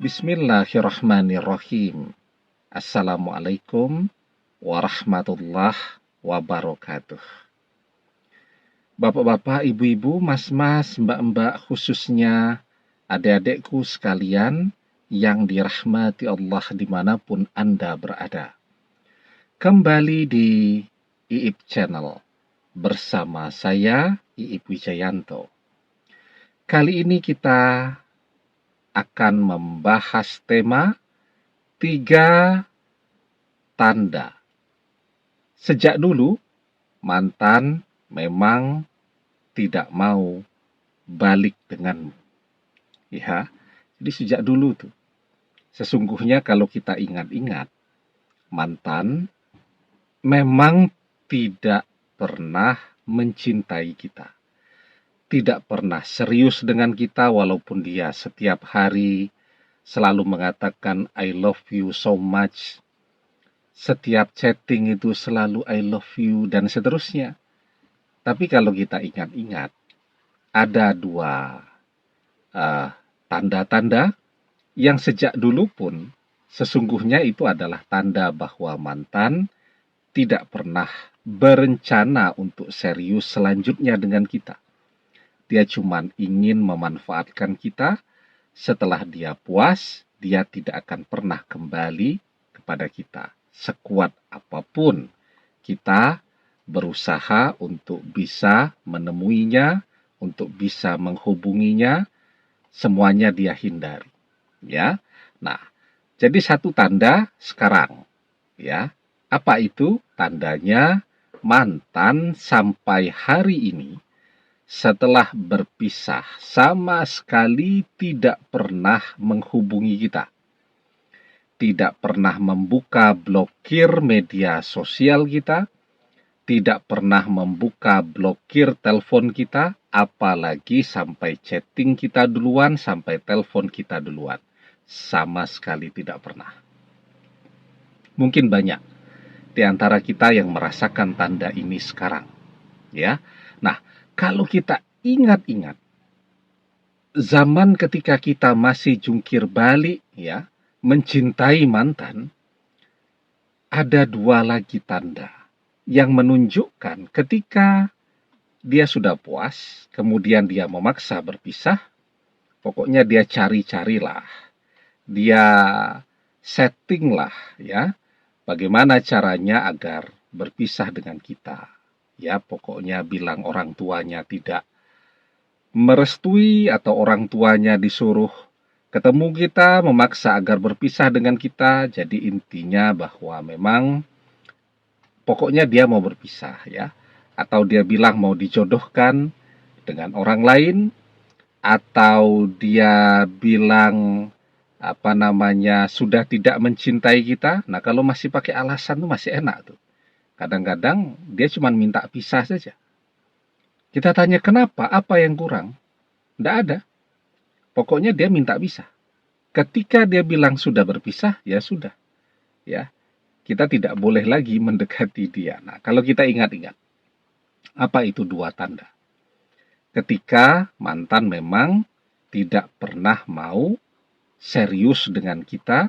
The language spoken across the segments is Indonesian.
Bismillahirrahmanirrahim. Assalamualaikum warahmatullahi wabarakatuh. Bapak-bapak, ibu-ibu, mas-mas, mbak-mbak, khususnya adik-adikku sekalian yang dirahmati Allah dimanapun Anda berada. Kembali di IIP Channel bersama saya, IIP Wijayanto. Kali ini kita akan membahas tema 3 tanda. Sejak dulu, mantan memang tidak mau balik denganmu. Ya, jadi sejak dulu tuh. Sesungguhnya kalau kita ingat-ingat, mantan memang tidak pernah mencintai kita. Tidak pernah serius dengan kita walaupun dia setiap hari selalu mengatakan I love you so much. Setiap chatting itu selalu I love you dan seterusnya. Tapi kalau kita ingat-ingat, ada 2 tanda-tanda yang sejak dulu pun sesungguhnya itu adalah tanda bahwa mantan tidak pernah berencana untuk serius selanjutnya dengan kita. Dia cuma ingin memanfaatkan kita. Setelah dia puas, dia tidak akan pernah kembali kepada kita. Sekuat apapun kita berusaha untuk bisa menemuinya, untuk bisa menghubunginya, semuanya dia hindari. Ya. Nah, jadi satu tanda sekarang, ya. Apa itu? Tandanya mantan sampai hari ini setelah berpisah sama sekali tidak pernah menghubungi kita. Tidak pernah membuka blokir media sosial kita. Tidak pernah membuka blokir telepon kita. Apalagi sampai chatting kita duluan, sampai telepon kita duluan. Sama sekali tidak pernah. Mungkin banyak di antara kita yang merasakan tanda ini sekarang. Ya. Nah, kalau kita ingat-ingat, zaman ketika kita masih jungkir balik, ya, mencintai mantan, ada 2 lagi tanda yang menunjukkan ketika dia sudah puas, kemudian dia memaksa berpisah, pokoknya dia cari-carilah, dia settinglah, ya, bagaimana caranya agar berpisah dengan kita. Ya, pokoknya bilang orang tuanya tidak merestui atau orang tuanya disuruh ketemu kita, memaksa agar berpisah dengan kita. Jadi intinya bahwa memang pokoknya dia mau berpisah, ya. Atau dia bilang mau dijodohkan dengan orang lain, atau dia bilang sudah tidak mencintai kita. Nah, kalau masih pakai alasan tuh masih enak tuh. Kadang-kadang dia cuma minta pisah saja. Kita tanya kenapa, apa yang kurang? Tidak ada. Pokoknya dia minta pisah. Ketika dia bilang sudah berpisah, ya sudah. Ya, kita tidak boleh lagi mendekati dia. Nah, kalau kita ingat-ingat, apa itu 2 tanda? Ketika mantan memang tidak pernah mau serius dengan kita,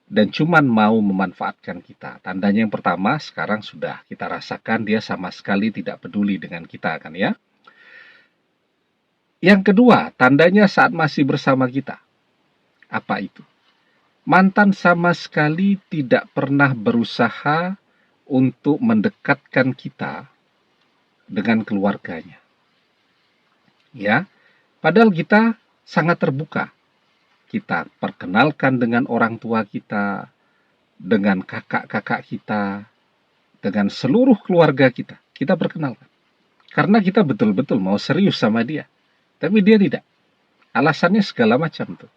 dan cuman mau memanfaatkan kita. Tandanya yang pertama sekarang sudah kita rasakan dia sama sekali tidak peduli dengan kita, kan ya. Yang kedua, tandanya saat masih bersama kita. Apa itu? Mantan sama sekali tidak pernah berusaha untuk mendekatkan kita dengan keluarganya. Ya, padahal kita sangat terbuka. Kita perkenalkan dengan orang tua kita, dengan kakak-kakak kita, dengan seluruh keluarga kita. Kita perkenalkan. Karena kita betul-betul mau serius sama dia. Tapi dia tidak. Alasannya segala macam tuh.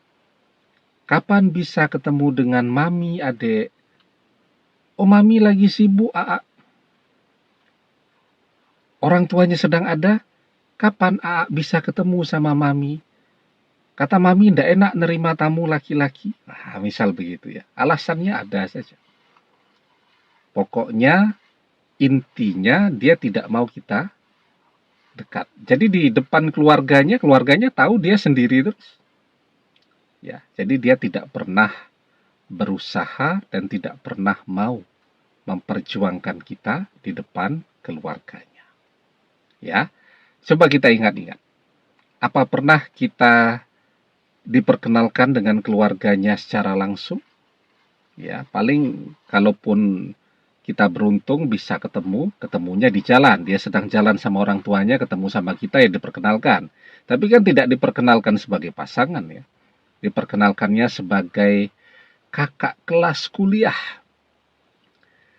Kapan bisa ketemu dengan mami, adek? Oh, mami lagi sibuk, Aa. Orang tuanya sedang ada. Kapan Aa bisa ketemu sama mami? Kata mami tidak enak nerima tamu laki-laki. Nah, misal begitu ya. Alasannya ada saja. Pokoknya intinya dia tidak mau kita dekat. Jadi di depan keluarganya tahu dia sendiri terus. Ya, jadi dia tidak pernah berusaha dan tidak pernah mau memperjuangkan kita di depan keluarganya. Ya, coba kita ingat-ingat. Apa pernah kita diperkenalkan dengan keluarganya secara langsung? Ya, paling kalaupun kita beruntung bisa ketemunya di jalan. Dia sedang jalan sama orang tuanya, ketemu sama kita, ya diperkenalkan. Tapi kan tidak diperkenalkan sebagai pasangan ya. Diperkenalkannya sebagai kakak kelas kuliah,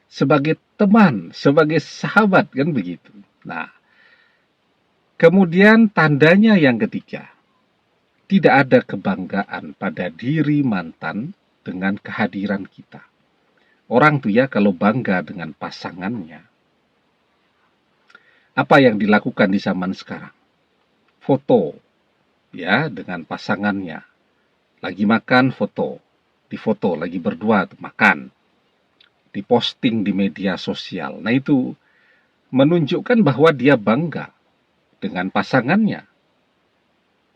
sebagai teman, sebagai sahabat, kan begitu. Nah, kemudian tandanya yang ketiga, tidak ada kebanggaan pada diri mantan dengan kehadiran kita. Orang tuh ya kalau bangga dengan pasangannya, apa yang dilakukan di zaman sekarang? Foto ya dengan pasangannya. Lagi makan foto, difoto lagi berdua tuh makan, diposting di media sosial. Nah, itu menunjukkan bahwa dia bangga dengan pasangannya.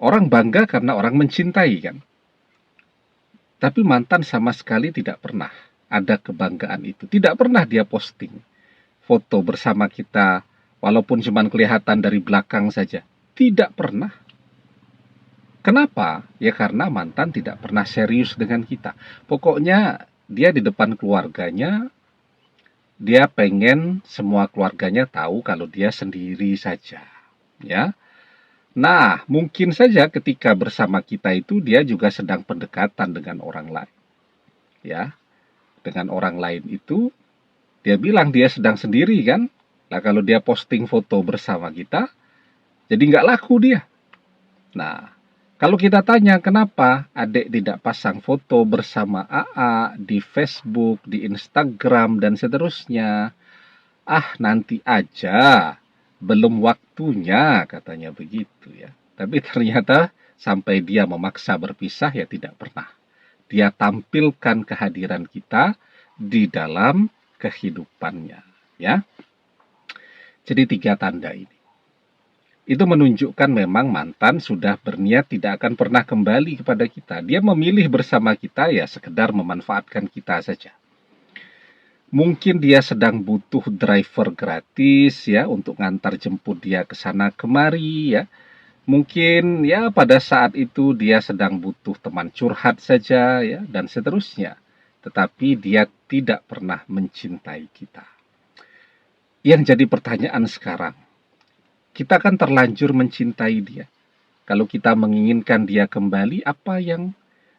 Orang bangga karena orang mencintai kan. Tapi mantan sama sekali tidak pernah ada kebanggaan itu. Tidak pernah dia posting foto bersama kita walaupun cuma kelihatan dari belakang saja. Tidak pernah. Kenapa? Ya karena mantan tidak pernah serius dengan kita. Pokoknya dia di depan keluarganya, dia pengen semua keluarganya tahu kalau dia sendiri saja. Ya. Nah, mungkin saja ketika bersama kita itu dia juga sedang pendekatan dengan orang lain. Ya, dengan orang lain itu dia bilang dia sedang sendiri kan. Nah, kalau dia posting foto bersama kita, jadi nggak laku dia. Nah, kalau kita tanya kenapa adik tidak pasang foto bersama AA di Facebook, di Instagram, dan seterusnya. Ah, nanti aja. Belum waktunya, katanya begitu ya. Tapi ternyata sampai dia memaksa berpisah ya tidak pernah. Dia tampilkan kehadiran kita di dalam kehidupannya. Ya. Jadi 3 tanda ini. Itu menunjukkan memang mantan sudah berniat tidak akan pernah kembali kepada kita. Dia memilih bersama kita ya sekedar memanfaatkan kita saja. Mungkin dia sedang butuh driver gratis ya untuk ngantar jemput dia ke sana kemari ya. Mungkin ya pada saat itu dia sedang butuh teman curhat saja ya dan seterusnya. Tetapi dia tidak pernah mencintai kita. Yang jadi pertanyaan sekarang, kita kan terlanjur mencintai dia. Kalau kita menginginkan dia kembali, apa yang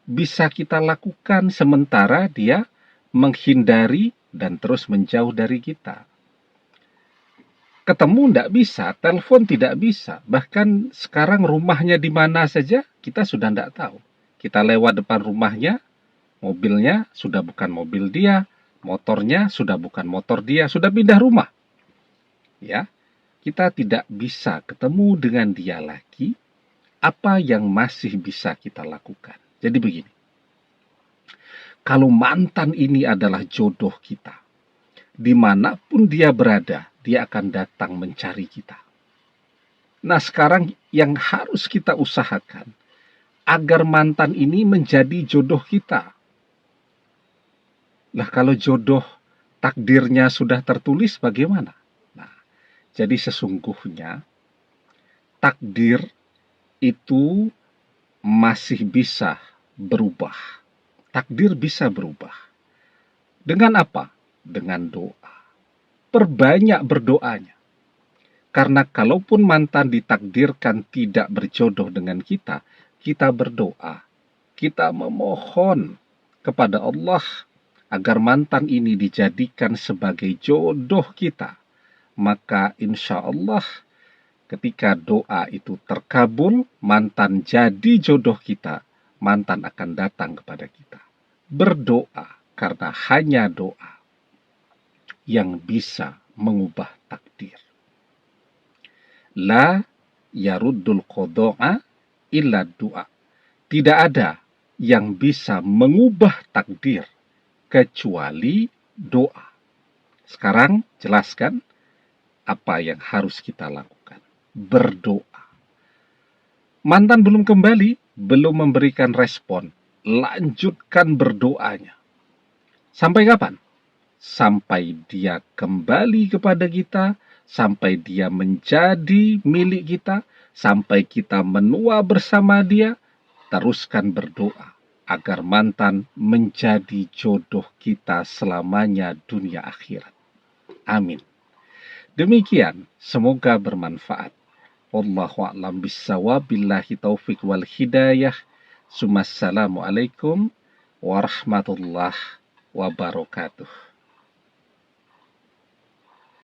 bisa kita lakukan sementara dia menghindari dan terus menjauh dari kita? Ketemu tidak bisa, telepon tidak bisa, bahkan sekarang rumahnya di mana saja kita sudah tidak tahu. Kita lewat depan rumahnya, mobilnya sudah bukan mobil dia, motornya sudah bukan motor dia, sudah pindah rumah. Ya, kita tidak bisa ketemu dengan dia lagi. Apa yang masih bisa kita lakukan? Jadi begini, kalau mantan ini adalah jodoh kita, dimanapun dia berada, dia akan datang mencari kita. Nah, sekarang yang harus kita usahakan, agar mantan ini menjadi jodoh kita. Nah, kalau jodoh takdirnya sudah tertulis, bagaimana? Nah, jadi sesungguhnya takdir itu masih bisa berubah. Takdir bisa berubah. Dengan apa? Dengan doa. Perbanyak berdoanya. Karena kalaupun mantan ditakdirkan tidak berjodoh dengan kita, kita berdoa. Kita memohon kepada Allah agar mantan ini dijadikan sebagai jodoh kita. Maka insya Allah ketika doa itu terkabul, mantan jadi jodoh kita, mantan akan datang kepada kita. Berdoa, karena hanya doa yang bisa mengubah takdir. La yaruddul qada'a illa doa. Tidak ada yang bisa mengubah takdir kecuali doa. Sekarang jelaskan apa yang harus kita lakukan. Berdoa. Mantan belum kembali, belum memberikan respon. lanjutkan berdoanya. Sampai kapan? Sampai dia kembali kepada kita, sampai dia menjadi milik kita, sampai kita menua bersama dia. Teruskan berdoa agar mantan menjadi jodoh kita selamanya dunia akhirat. Amin. Demikian, semoga bermanfaat. Wallahu a'lam bissawab, billahi taufik wal hidayah. Assalamualaikum warahmatullahi wabarakatuh.